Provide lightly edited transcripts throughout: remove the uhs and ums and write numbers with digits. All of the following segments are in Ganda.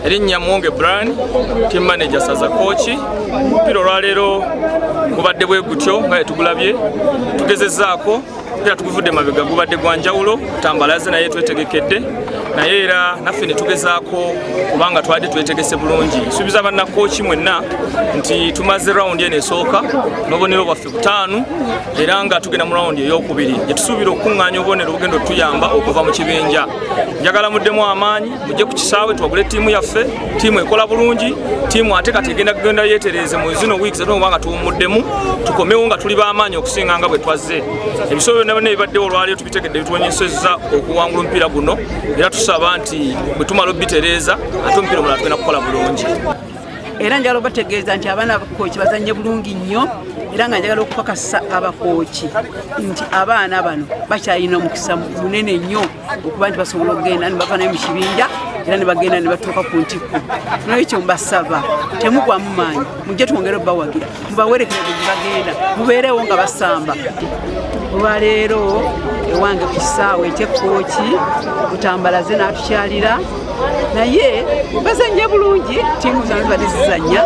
Erinnya Mwonge Brian, team manager Saza coach. Mpira olwaleero gubadde bwe gutyo nga tugulabye tugezezzaako era tuguvudde mabega gubadde gwa njawulo Butambala ze naye twetegekedde naye era naffe ne tugezaako kubanga twadde twetegese bulungi nsuubiza banna coach mwenna nti tumaze round eno esooka n'obubonero bwaffe butaano era nga tugenda mu round ey'okubiri gye tusuubira okukuŋŋaanya obubonero obugenda otuyamba okuva mu kibinja. Njagala muddemu amaanyi mujje ku kisaawe tuwagule ttiimu yaffe, ttiimu ekola bulungi, ttiimu ate kati egenda kugenda yeetereze mu zino weeks nga tuwumuddemu tukomewo nga tuli b'amaanyi okusinga nga bwe twazze. Ebisobo byonna ebibaddewo olwaleero tubitegedde bituwonyesezza okuwangula omupiira guno era tusaba nti bwe tumala obbitereeza ate omupiira omulala tugenda kukola bulungi. Era njagala obategeeza nti abaana abakooki bazannye bulungi nnyo era nga njagala okukakasa abakooki nti abaana bano bakyalina omukisa munene nnyo okuba nti basobola okugenda ne bava naye mu kibinja era ne bagenda ne batuuka ku ntikko. N'ekyo mbasaba temugwamu maanyi mujje twongere obbawagira mubawerekereze gye bagenda mubeerewo nga basamba. Olwaleero ewange ku kisaawe eky'Kkooki Butambala ze n'atukyalira naye bazannye bulungi ttiimu zonna zibadde zizannya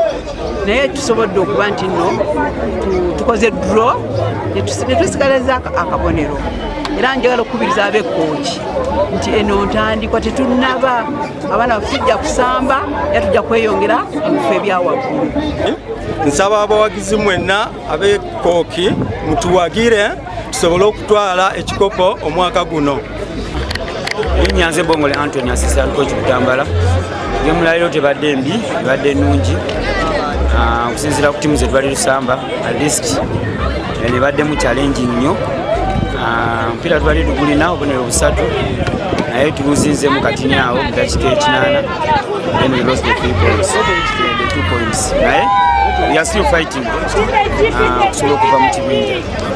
naye tusobodde okuba nti nno tukoze draw ne tusigaliza akabonero. Era njagala okukubiriza ab'Kkooki nti eno ntandikwa tetunnaba abaana baffe tujja kusamba era tujja kweyongera mu bifo ebyawaggulu. Nsaba abawagizi mwenna ab'Kkooki mutuwagire tusobole okutwala ekikopo omwaka guno. Nyanze Bongole Anthony assistant coach Butambala. Gemu leero tebadde mbi, tebadde nnungi. Okusinziira ku ttiimu ze twali tusamba at least ebadde mu challenging nnyo. Mpira twali tugulina obubonero busatu naye tuluzinzemu katini awo mu dakiika ekinaana then we lost the 2 points. Naye we are still fighting okusobola okuva mu kibinja.